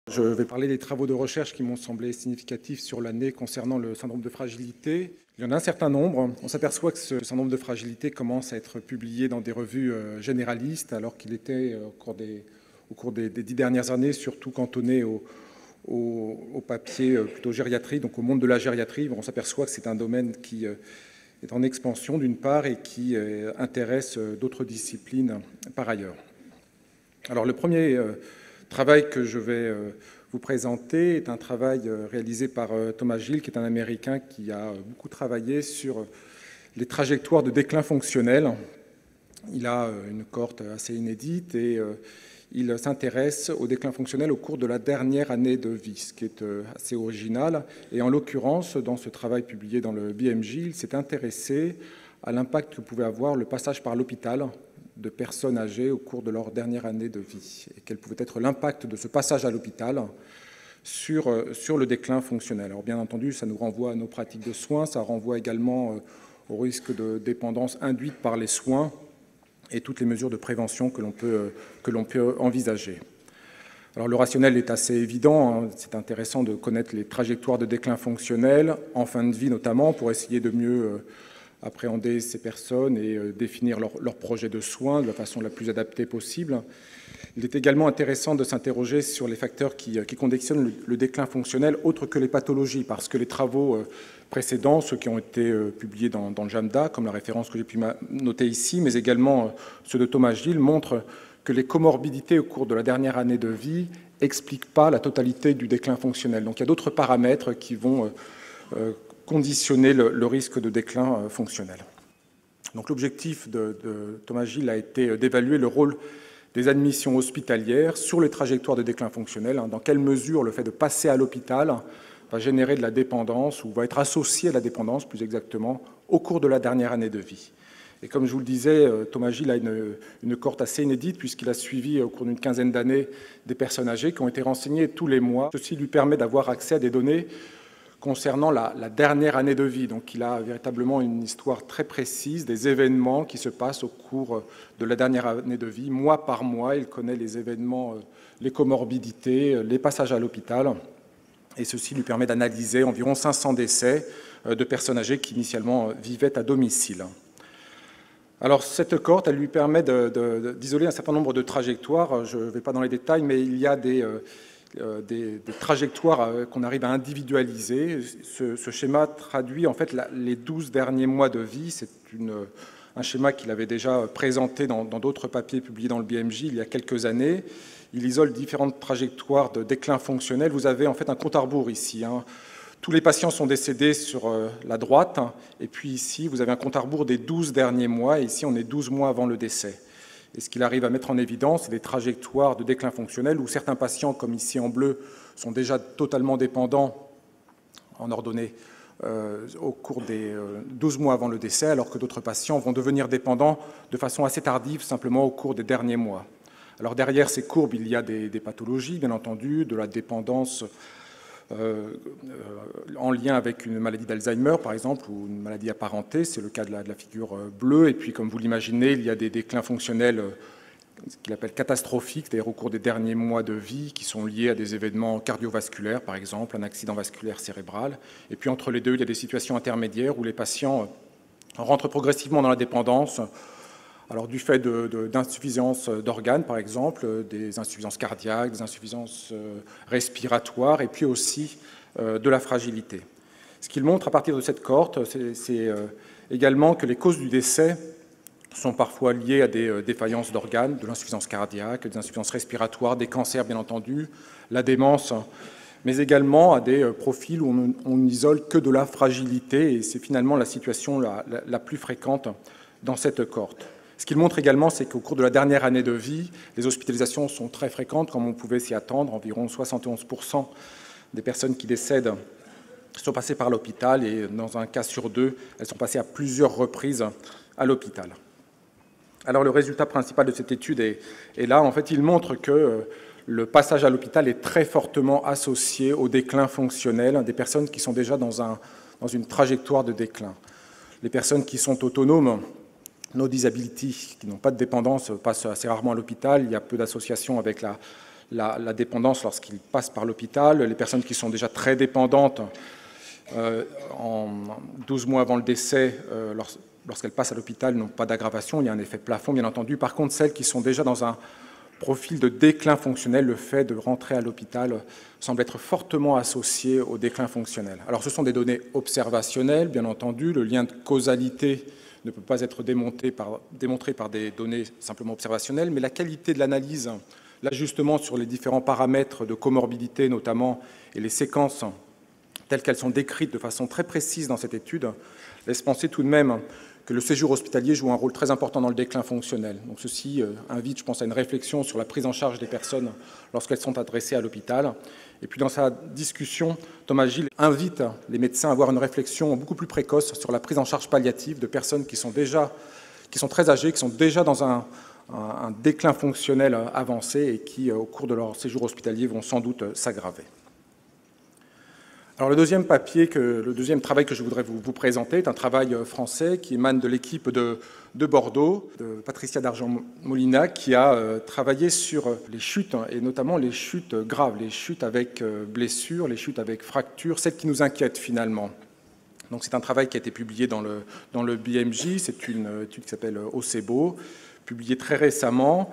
Je vais parler des travaux de recherche qui m'ont semblé significatifs sur l'année concernant le syndrome de fragilité. Il y en a un certain nombre. On s'aperçoit que ce syndrome de fragilité commence à être publié dans des revues généralistes, alors qu'il était au cours des 10 dernières années surtout cantonné au papier plutôt gériatrie, donc au monde de la gériatrie. On s'aperçoit que c'est un domaine qui est en expansion d'une part et qui intéresse d'autres disciplines par ailleurs. Alors le premier travail que je vais vous présenter est un travail réalisé par Thomas Gill, qui est un Américain qui a beaucoup travaillé sur les trajectoires de déclin fonctionnel. Il a une cohorte assez inédite et il s'intéresse au déclin fonctionnel au cours de la dernière année de vie, ce qui est assez original. Et en l'occurrence, dans ce travail publié dans le BMJ, il s'est intéressé à l'impact que pouvait avoir le passage par l'hôpital de personnes âgées au cours de leur dernière année de vie, et quel pouvait être l'impact de ce passage à l'hôpital sur le déclin fonctionnel. Alors bien entendu, ça nous renvoie à nos pratiques de soins, ça renvoie également au risque de dépendance induite par les soins et toutes les mesures de prévention que l'on peut envisager. Alors le rationnel est assez évident, hein. C'est intéressant de connaître les trajectoires de déclin fonctionnel, en fin de vie notamment, pour essayer de mieux appréhender ces personnes et définir leur projet de soins de la façon la plus adaptée possible. Il est également intéressant de s'interroger sur les facteurs qui conditionnent le déclin fonctionnel, autres que les pathologies, parce que les travaux précédents, ceux qui ont été publiés dans le JAMDA, comme la référence que j'ai pu noter ici, mais également ceux de Thomas Gill, montrent que les comorbidités au cours de la dernière année de vie n'expliquent pas la totalité du déclin fonctionnel. Donc il y a d'autres paramètres qui vont conditionner le risque de déclin fonctionnel. Donc l'objectif de Thomas Gill a été d'évaluer le rôle des admissions hospitalières sur les trajectoires de déclin fonctionnel, dans quelle mesure le fait de passer à l'hôpital va générer de la dépendance ou va être associé à la dépendance, plus exactement, au cours de la dernière année de vie. Et comme je vous le disais, Thomas Gill a une cohorte assez inédite puisqu'il a suivi au cours d'une quinzaine d'années des personnes âgées qui ont été renseignées tous les mois. Ceci lui permet d'avoir accès à des données concernant la dernière année de vie. Donc il a véritablement une histoire très précise des événements qui se passent au cours de la dernière année de vie, mois par mois. Il connaît les événements, les comorbidités, les passages à l'hôpital. Et ceci lui permet d'analyser environ 500 décès de personnes âgées qui initialement vivaient à domicile. Alors cette cohorte, elle lui permet d'isoler un certain nombre de trajectoires. Je ne vais pas dans les détails, mais il y a des trajectoires qu'on arrive à individualiser. Ce schéma traduit en fait les 12 derniers mois de vie. C'est un schéma qu'il avait déjà présenté dans d'autres papiers publiés dans le BMJ il y a quelques années. Il isole différentes trajectoires de déclin fonctionnel. Vous avez en fait un compte à rebours ici, hein. Tous les patients sont décédés sur la droite, et puis ici, vous avez un compte à rebours des 12 derniers mois, et ici, on est 12 mois avant le décès. Et ce qu'il arrive à mettre en évidence, c'est des trajectoires de déclin fonctionnel où certains patients, comme ici en bleu, sont déjà totalement dépendants en ordonnée au cours des 12 mois avant le décès, alors que d'autres patients vont devenir dépendants de façon assez tardive, simplement au cours des derniers mois. Alors derrière ces courbes, il y a des pathologies, bien entendu, de la dépendance en lien avec une maladie d'Alzheimer, par exemple, ou une maladie apparentée, c'est le cas de la figure bleue. Et puis, comme vous l'imaginez, il y a des déclins fonctionnels qu'il appelle catastrophiques, c'est-à-dire au cours des derniers mois de vie, qui sont liés à des événements cardiovasculaires, par exemple, un accident vasculaire cérébral. Et puis, entre les deux, il y a des situations intermédiaires où les patients rentrent progressivement dans la dépendance. Alors, du fait d'insuffisance d'organes, par exemple, des insuffisances cardiaques, des insuffisances respiratoires, et puis aussi de la fragilité. Ce qu'il montre à partir de cette cohorte, c'est également que les causes du décès sont parfois liées à des défaillances d'organes, de l'insuffisance cardiaque, des insuffisances respiratoires, des cancers, bien entendu, la démence, mais également à des profils où on n'isole que de la fragilité, et c'est finalement la situation la plus fréquente dans cette cohorte. Ce qu'il montre également, c'est qu'au cours de la dernière année de vie, les hospitalisations sont très fréquentes, comme on pouvait s'y attendre. Environ 71% des personnes qui décèdent sont passées par l'hôpital et dans un cas sur deux, elles sont passées à plusieurs reprises à l'hôpital. Alors le résultat principal de cette étude est là. En fait, il montre que le passage à l'hôpital est très fortement associé au déclin fonctionnel des personnes qui sont déjà dans une trajectoire de déclin. Les personnes qui sont autonomes, no disability, qui n'ont pas de dépendance, passent assez rarement à l'hôpital. Il y a peu d'associations avec la dépendance lorsqu'ils passent par l'hôpital. Les personnes qui sont déjà très dépendantes, en 12 mois avant le décès, lorsqu'elles passent à l'hôpital, n'ont pas d'aggravation. Il y a un effet plafond, bien entendu. Par contre, celles qui sont déjà dans un profil de déclin fonctionnel, le fait de rentrer à l'hôpital semble être fortement associé au déclin fonctionnel. Alors, ce sont des données observationnelles, bien entendu. Le lien de causalité ne peut pas être démontré par des données simplement observationnelles, mais la qualité de l'analyse, l'ajustement sur les différents paramètres de comorbidité notamment, et les séquences telles qu'elles sont décrites de façon très précise dans cette étude, laisse penser tout de même que le séjour hospitalier joue un rôle très important dans le déclin fonctionnel. Donc ceci invite, je pense, à une réflexion sur la prise en charge des personnes lorsqu'elles sont adressées à l'hôpital. Et puis dans sa discussion, Thomas Gilles invite les médecins à avoir une réflexion beaucoup plus précoce sur la prise en charge palliative de personnes qui sont très âgées, qui sont déjà dans un déclin fonctionnel avancé et qui, au cours de leur séjour hospitalier, vont sans doute s'aggraver. Alors, le deuxième travail que je voudrais vous présenter est un travail français qui émane de l'équipe de Bordeaux, de Patricia d'Argent-Molina, qui a travaillé sur les chutes, et notamment les chutes graves, les chutes avec blessures, les chutes avec fractures, celles qui nous inquiètent finalement. Donc, c'est un travail qui a été publié dans le BMJ, c'est une étude qui s'appelle OCEBO, publiée très récemment,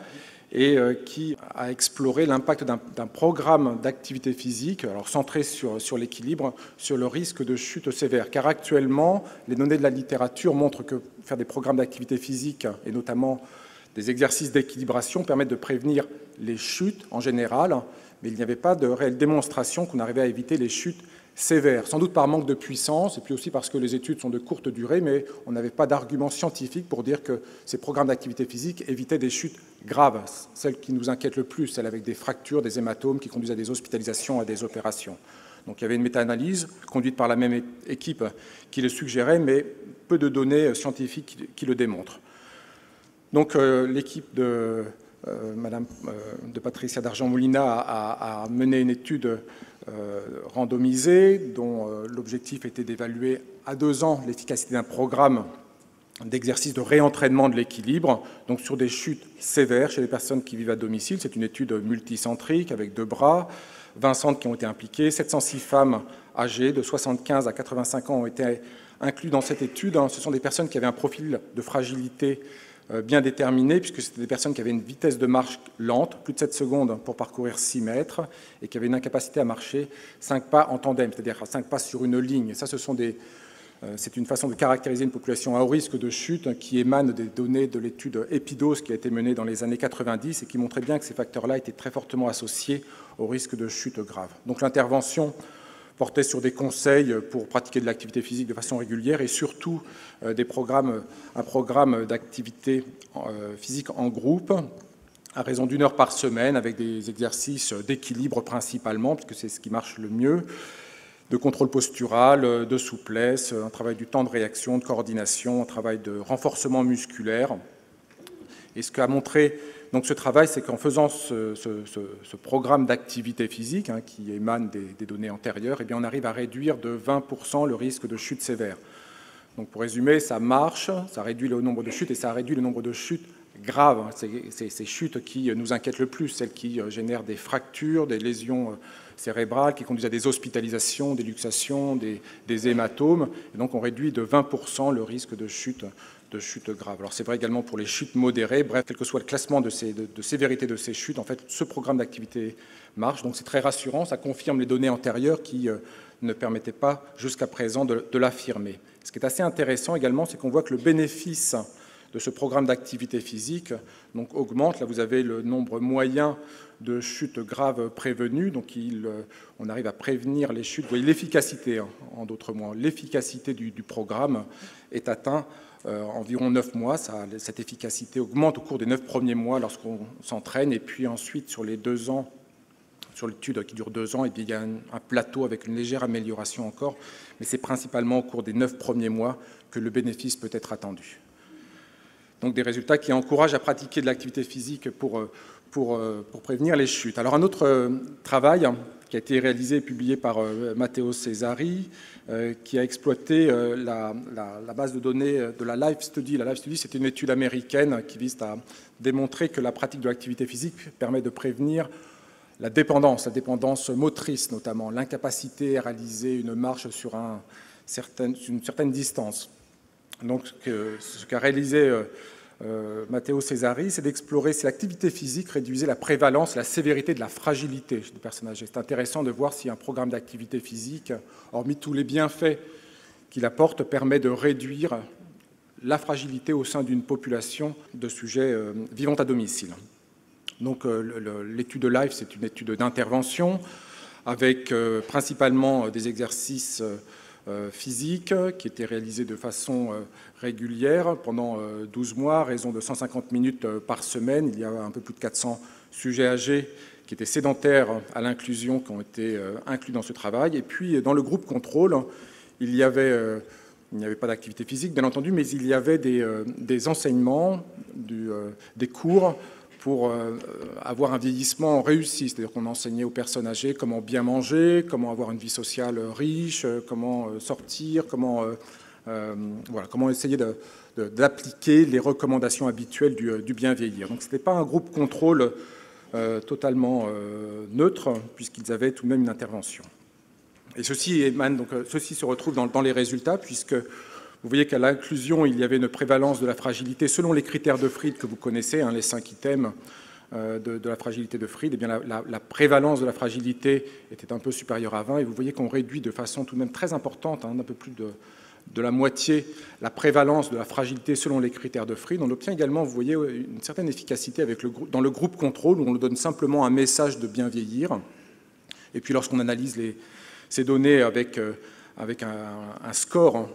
et qui a exploré l'impact d'un programme d'activité physique, alors centré sur l'équilibre, sur le risque de chute sévère. Car actuellement, les données de la littérature montrent que faire des programmes d'activité physique, et notamment des exercices d'équilibration, permettent de prévenir les chutes en général, mais il n'y avait pas de réelle démonstration qu'on arrivait à éviter les chutes sévères, sans doute par manque de puissance, et puis aussi parce que les études sont de courte durée, mais on n'avait pas d'argument scientifique pour dire que ces programmes d'activité physique évitaient des chutes graves, celles qui nous inquiètent le plus, celles avec des fractures, des hématomes qui conduisent à des hospitalisations, à des opérations. Donc il y avait une méta-analyse conduite par la même équipe qui le suggérait, mais peu de données scientifiques qui le démontrent. Donc l'équipe de Patricia d'Argent-Molina a mené une étude randomisée dont l'objectif était d'évaluer à 2 ans l'efficacité d'un programme d'exercice de réentraînement de l'équilibre, donc sur des chutes sévères chez les personnes qui vivent à domicile. C'est une étude multicentrique avec 2 bras, 20 centres qui ont été impliqués, 706 femmes âgées de 75 à 85 ans ont été inclus dans cette étude. Ce sont des personnes qui avaient un profil de fragilité bien déterminé, puisque c'était des personnes qui avaient une vitesse de marche lente, plus de 7 secondes pour parcourir 6 mètres, et qui avaient une incapacité à marcher 5 pas en tandem, c'est-à-dire 5 pas sur une ligne. Et ça, c'est une façon de caractériser une population à haut risque de chute qui émane des données de l'étude EPIDOS qui a été menée dans les années 90 et qui montrait bien que ces facteurs-là étaient très fortement associés au risque de chute grave. Donc l'intervention portait sur des conseils pour pratiquer de l'activité physique de façon régulière et surtout un programme d'activité physique en groupe à raison d'1 heure par semaine avec des exercices d'équilibre principalement, puisque c'est ce qui marche le mieux, de contrôle postural, de souplesse, un travail du temps de réaction, de coordination, un travail de renforcement musculaire. Et ce qu'a montré donc ce travail, c'est qu'en faisant ce programme d'activité physique, qui émane des données antérieures, eh bien, on arrive à réduire de 20% le risque de chute sévère. Donc pour résumer, ça marche, ça réduit le nombre de chutes et ça réduit le nombre de chutes graves. C'est ces chutes qui nous inquiètent le plus, celles qui génèrent des fractures, des lésions cérébrales, qui conduisent à des hospitalisations, des luxations, des hématomes. Et donc on réduit de 20% le risque de chute grave. Alors c'est vrai également pour les chutes modérées. Bref, quel que soit le classement de sévérité de ces chutes, en fait, ce programme d'activité marche. Donc c'est très rassurant, ça confirme les données antérieures qui ne permettaient pas jusqu'à présent de l'affirmer. Ce qui est assez intéressant également, c'est qu'on voit que le bénéfice de ce programme d'activité physique donc, augmente. Là, vous avez le nombre moyen de chutes graves prévenues. Donc, on arrive à prévenir les chutes. Vous voyez l'efficacité, en d'autres mots. L'efficacité du programme est atteinte environ 9 mois. Cette efficacité augmente au cours des 9 premiers mois lorsqu'on s'entraîne. Et puis ensuite, sur les 2 ans, sur l'étude qui dure 2 ans, et puis il y a un plateau avec une légère amélioration encore. Mais c'est principalement au cours des 9 premiers mois que le bénéfice peut être attendu. Donc des résultats qui encouragent à pratiquer de l'activité physique pour prévenir les chutes. Alors un autre travail qui a été réalisé et publié par Matteo Cesari, qui a exploité la base de données de la Life Study. La Life Study, c'est une étude américaine qui vise à démontrer que la pratique de l'activité physique permet de prévenir la dépendance motrice notamment, l'incapacité à réaliser une marche sur une certaine distance. Donc ce qu'a réalisé Matteo Cesari, c'est d'explorer si l'activité physique réduisait la prévalence, la sévérité de la fragilité chez les personnes âgées. C'est intéressant de voir si un programme d'activité physique, hormis tous les bienfaits qu'il apporte, permet de réduire la fragilité au sein d'une population de sujets vivant à domicile. Donc l'étude LIFE, c'est une étude d'intervention avec principalement des exercices physiques qui étaient réalisés de façon régulière pendant 12 mois, à raison de 150 minutes par semaine. Il y a un peu plus de 400 sujets âgés qui étaient sédentaires à l'inclusion qui ont été inclus dans ce travail. Et puis dans le groupe contrôle, il n'y avait pas d'activité physique, bien entendu, mais il y avait des enseignements, des cours pour avoir un vieillissement réussi. C'est-à-dire qu'on enseignait aux personnes âgées comment bien manger, comment avoir une vie sociale riche, comment sortir, comment essayer d'appliquer les recommandations habituelles du bien vieillir. Donc ce n'était pas un groupe contrôle totalement neutre, puisqu'ils avaient tout de même une intervention. Et ceci se retrouve dans les résultats, puisque vous voyez qu'à l'inclusion, il y avait une prévalence de la fragilité selon les critères de Fried que vous connaissez, les 5 items de la fragilité de Fried. Eh bien, la prévalence de la fragilité était un peu supérieure à 20, et vous voyez qu'on réduit de façon tout de même très importante, un peu plus de la moitié, la prévalence de la fragilité selon les critères de Fried. On obtient également, vous voyez, une certaine efficacité dans le groupe contrôle, où on donne simplement un message de bien vieillir. Et puis lorsqu'on analyse ces données avec un score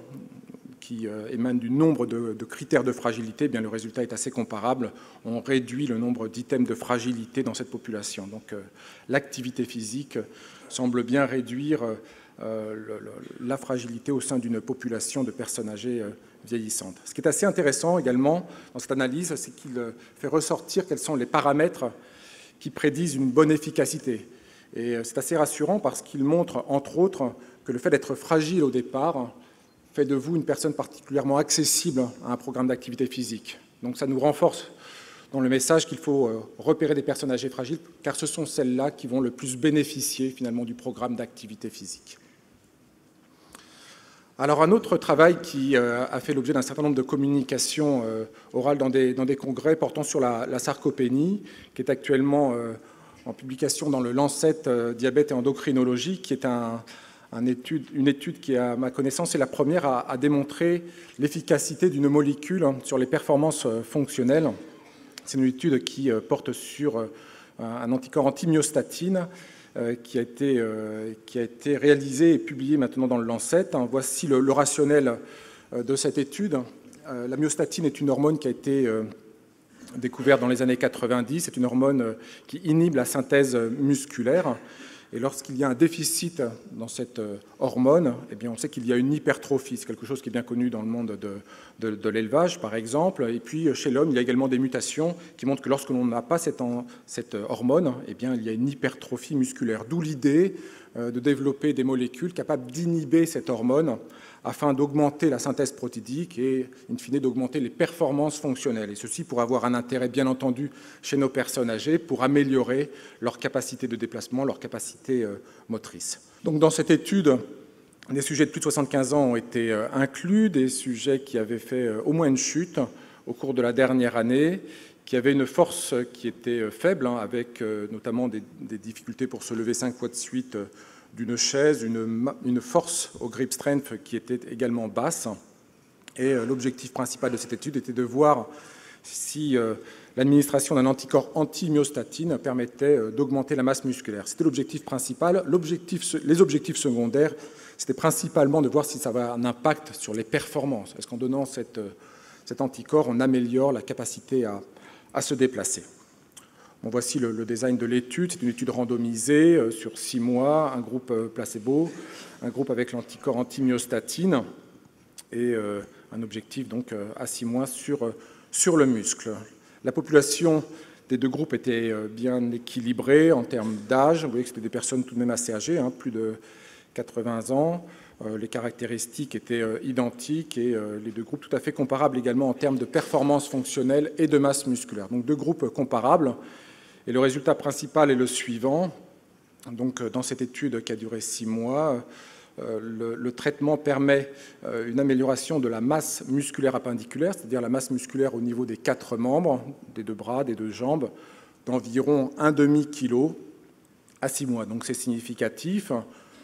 qui émane du nombre de critères de fragilité, eh bien, le résultat est assez comparable. On réduit le nombre d'items de fragilité dans cette population. Donc l'activité physique semble bien réduire la fragilité au sein d'une population de personnes âgées vieillissantes. Ce qui est assez intéressant également dans cette analyse, c'est qu'il fait ressortir quels sont les paramètres qui prédisent une bonne efficacité. Et c'est assez rassurant parce qu'il montre, entre autres, que le fait d'être fragile au départ fait de vous une personne particulièrement accessible à un programme d'activité physique. Donc ça nous renforce dans le message qu'il faut repérer des personnes âgées fragiles, car ce sont celles-là qui vont le plus bénéficier finalement du programme d'activité physique. Alors un autre travail qui a fait l'objet d'un certain nombre de communications orales dans des congrès portant sur la sarcopénie, qui est actuellement en publication dans le Lancet Diabète et Endocrinologie, qui est une étude qui, à ma connaissance, est la première à démontrer l'efficacité d'une molécule sur les performances fonctionnelles. C'est une étude qui porte sur un anticorps anti-myostatine qui a été réalisé et publié maintenant dans le Lancet. Voici le rationnel de cette étude. La myostatine est une hormone qui a été découverte dans les années 90. C'est une hormone qui inhibe la synthèse musculaire. Et lorsqu'il y a un déficit dans cette hormone, eh bien on sait qu'il y a une hypertrophie. C'est quelque chose qui est bien connu dans le monde de l'élevage, par exemple. Et puis, chez l'homme, il y a également des mutations qui montrent que lorsque l'on n'a pas cette hormone, eh bien, il y a une hypertrophie musculaire. D'où l'idée de développer des molécules capables d'inhiber cette hormone afin d'augmenter la synthèse protidique et, in fine, d'augmenter les performances fonctionnelles. Et ceci pour avoir un intérêt, bien entendu, chez nos personnes âgées, pour améliorer leur capacité de déplacement, leur capacité motrice. Donc, dans cette étude, des sujets de plus de 75 ans ont été inclus, des sujets qui avaient fait au moins une chute au cours de la dernière année, qui avaient une force qui était faible, avec notamment des difficultés pour se lever 5 fois de suite d'une chaise, une force au grip strength qui était également basse. Et l'objectif principal de cette étude était de voir si l'administration d'un anticorps anti-myostatine permettait d'augmenter la masse musculaire. C'était l'objectif principal. Les objectifs secondaires, c'était principalement de voir si ça avait un impact sur les performances. Est-ce qu'en donnant cet anticorps, on améliore la capacité à se déplacer? Bon, voici le design de l'étude. C'est une étude randomisée sur 6 mois, un groupe placebo, un groupe avec l'anticorps anti-myostatine et un objectif donc à 6 mois sur le muscle. La population des deux groupes était bien équilibrée en termes d'âge. Vous voyez que c'était des personnes tout de même assez âgées, plus de 80 ans. Les caractéristiques étaient identiques et les deux groupes tout à fait comparables également en termes de performance fonctionnelle et de masse musculaire. Donc deux groupes comparables. Et le résultat principal est le suivant. Donc, dans cette étude qui a duré 6 mois, le traitement permet une amélioration de la masse musculaire appendiculaire, c'est-à-dire la masse musculaire au niveau des 4 membres, des 2 bras, des 2 jambes, d'environ 1,5 kg à 6 mois. Donc c'est significatif.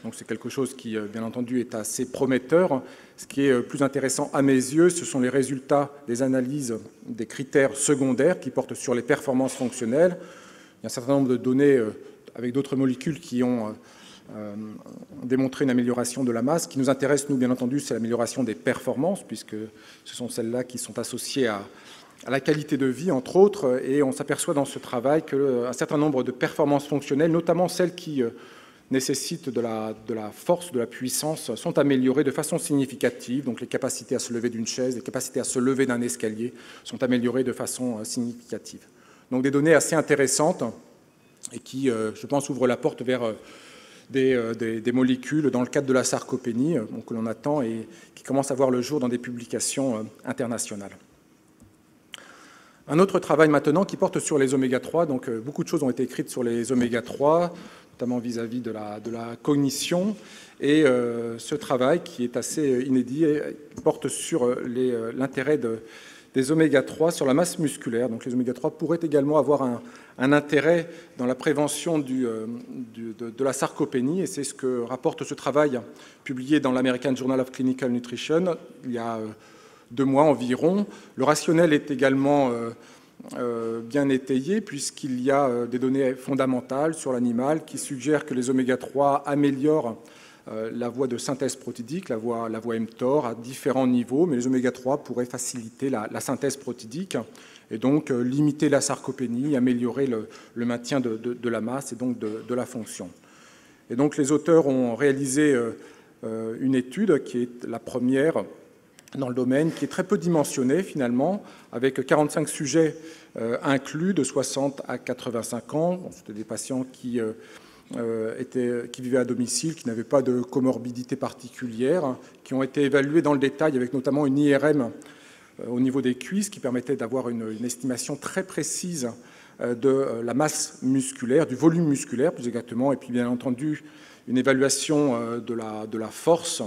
Donc c'est quelque chose qui, bien entendu, est assez prometteur. Ce qui est plus intéressant à mes yeux, ce sont les résultats des analyses des critères secondaires qui portent sur les performances fonctionnelles. Il y a un certain nombre de données avec d'autres molécules qui ont démontré une amélioration de la masse. Ce qui nous intéresse, nous, bien entendu, c'est l'amélioration des performances, puisque ce sont celles-là qui sont associées à la qualité de vie, entre autres, et on s'aperçoit dans ce travail qu'un certain nombre de performances fonctionnelles, notamment celles qui nécessitent de la force, de la puissance, sont améliorées de façon significative. Donc les capacités à se lever d'une chaise, les capacités à se lever d'un escalier sont améliorées de façon significative. Donc des données assez intéressantes et qui, je pense, ouvrent la porte vers des molécules dans le cadre de la sarcopénie, que l'on attend et qui commencent à voir le jour dans des publications internationales. Un autre travail maintenant qui porte sur les oméga-3, donc beaucoup de choses ont été écrites sur les oméga-3, notamment vis-à-vis de la cognition, et ce travail, qui est assez inédit, porte sur l'intérêt des oméga-3 sur la masse musculaire. Donc les oméga-3 pourraient également avoir un intérêt dans la prévention de la sarcopénie, et c'est ce que rapporte ce travail publié dans l'American Journal of Clinical Nutrition il y a 2 mois environ. Le rationnel est également bien étayé, puisqu'il y a des données fondamentales sur l'animal qui suggèrent que les oméga-3 améliorent la voie de synthèse protidique, la voie mTOR, à différents niveaux, mais les oméga-3 pourraient faciliter la synthèse protidique et donc limiter la sarcopénie, améliorer le maintien de la masse et donc de la fonction. Et donc les auteurs ont réalisé une étude qui est la première dans le domaine, qui est très peu dimensionnée finalement, avec 45 sujets inclus de 60 à 85 ans. Bon, c'était des patients qui vivaient à domicile, qui n'avaient pas de comorbidité particulière, qui ont été évalués dans le détail avec notamment une IRM au niveau des cuisses qui permettait d'avoir une estimation très précise de la masse musculaire, du volume musculaire plus exactement, et puis bien entendu une évaluation de la force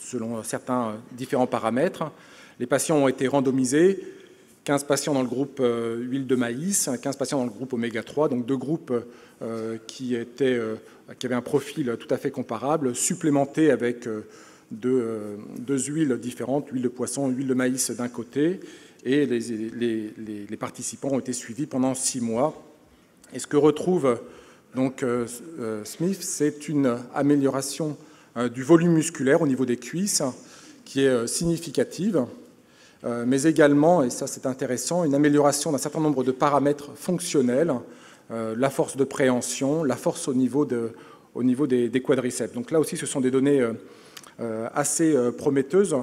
selon certains différents paramètres. Les patients ont été randomisés, 15 patients dans le groupe huile de maïs, 15 patients dans le groupe oméga-3, donc 2 groupes qui avaient un profil tout à fait comparable, supplémentés avec deux huiles différentes, huile de poisson, huile de maïs d'un côté, et les participants ont été suivis pendant 6 mois. Et ce que retrouve donc Smith, c'est une amélioration du volume musculaire au niveau des cuisses, qui est significative, mais également, et ça c'est intéressant, une amélioration d'un certain nombre de paramètres fonctionnels, la force de préhension, la force au niveau des quadriceps. Donc là aussi, ce sont des données assez prometteuses,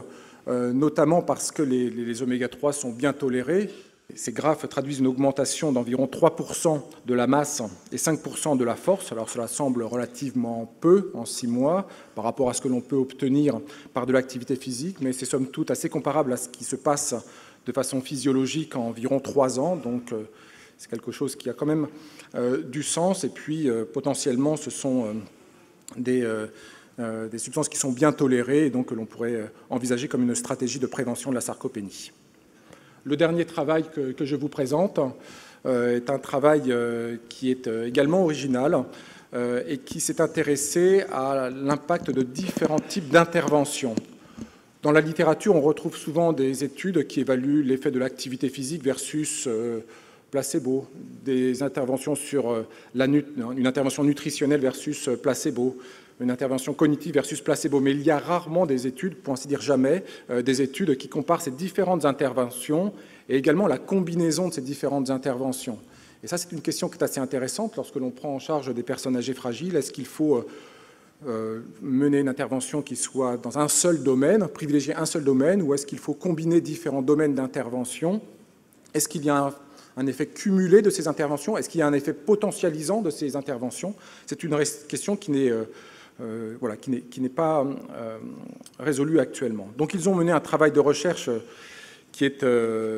notamment parce que les oméga-3 sont bien tolérés. Ces graphes traduisent une augmentation d'environ 3% de la masse et 5% de la force. Alors cela semble relativement peu en 6 mois par rapport à ce que l'on peut obtenir par de l'activité physique, mais c'est somme toute assez comparable à ce qui se passe de façon physiologique en environ 3 ans. Donc c'est quelque chose qui a quand même du sens. Et puis potentiellement, ce sont des substances qui sont bien tolérées et donc que l'on pourrait envisager comme une stratégie de prévention de la sarcopénie. Le dernier travail que je vous présente est un travail qui est également original et qui s'est intéressé à l'impact de différents types d'interventions. Dans la littérature, on retrouve souvent des études qui évaluent l'effet de l'activité physique versus placebo, des interventions sur une intervention nutritionnelle versus placebo, une intervention cognitive versus placebo, mais il y a rarement des études, pour ainsi dire jamais, des études qui comparent ces différentes interventions et également la combinaison de ces différentes interventions. Et ça, c'est une question qui est assez intéressante lorsque l'on prend en charge des personnes âgées fragiles. Est-ce qu'il faut mener une intervention qui soit dans un seul domaine, privilégier un seul domaine, ou est-ce qu'il faut combiner différents domaines d'intervention? Est-ce qu'il y a un effet cumulé de ces interventions? Est-ce qu'il y a un effet potentialisant de ces interventions? C'est une question qui n'est pas résolue actuellement. Donc ils ont mené un travail de recherche qui est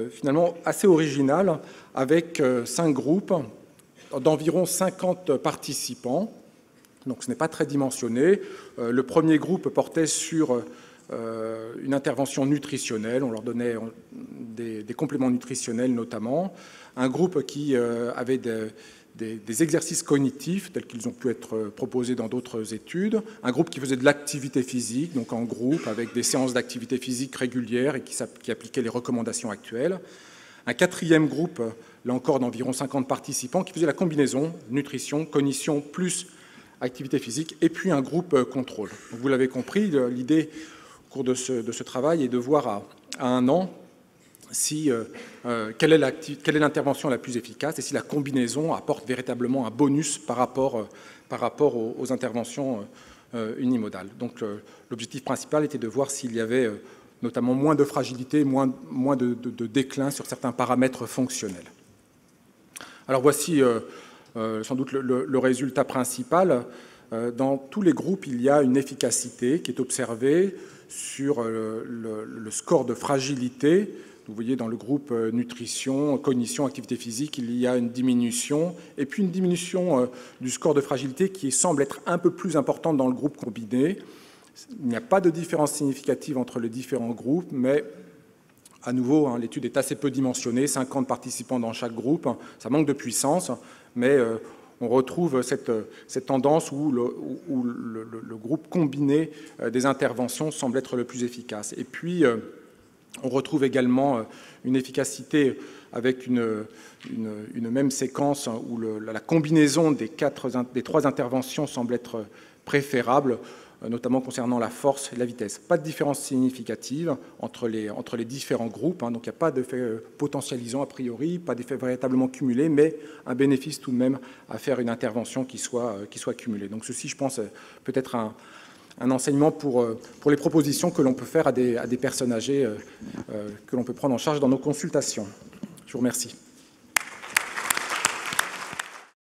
finalement assez original avec 5 groupes d'environ 50 participants, donc ce n'est pas très dimensionné. Le premier groupe portait sur une intervention nutritionnelle, on leur donnait des compléments nutritionnels notamment, un groupe qui avait des exercices cognitifs tels qu'ils ont pu être proposés dans d'autres études, un groupe qui faisait de l'activité physique, donc en groupe avec des séances d'activité physique régulières et qui appliquait les recommandations actuelles, un quatrième groupe, là encore d'environ 50 participants, qui faisait la combinaison nutrition, cognition plus activité physique, et puis un groupe contrôle. Donc vous l'avez compris, l'idée au cours de ce travail est de voir à un an quelle est l'intervention la plus efficace et si la combinaison apporte véritablement un bonus par rapport aux interventions unimodales. Donc l'objectif principal était de voir s'il y avait notamment moins de fragilité, moins de déclin sur certains paramètres fonctionnels. Alors voici sans doute le résultat principal. Dans tous les groupes, il y a une efficacité qui est observée sur le score de fragilité. Vous voyez, dans le groupe nutrition, cognition, activité physique, il y a une diminution, et puis une diminution du score de fragilité qui semble être un peu plus importante dans le groupe combiné. Il n'y a pas de différence significative entre les différents groupes, mais à nouveau, l'étude est assez peu dimensionnée, 50 participants dans chaque groupe, ça manque de puissance, mais on retrouve cette tendance où le groupe combiné des interventions semble être le plus efficace. Et puis, on retrouve également une efficacité avec une même séquence où la combinaison des 3 interventions semble être préférable, notamment concernant la force et la vitesse. Pas de différence significative entre les différents groupes, donc il n'y a pas d'effet potentialisant a priori, pas d'effet véritablement cumulé, mais un bénéfice tout de même à faire une intervention qui soit cumulée. Donc ceci, je pense, peut être un enseignement pour les propositions que l'on peut faire à des personnes âgées que l'on peut prendre en charge dans nos consultations. Je vous remercie.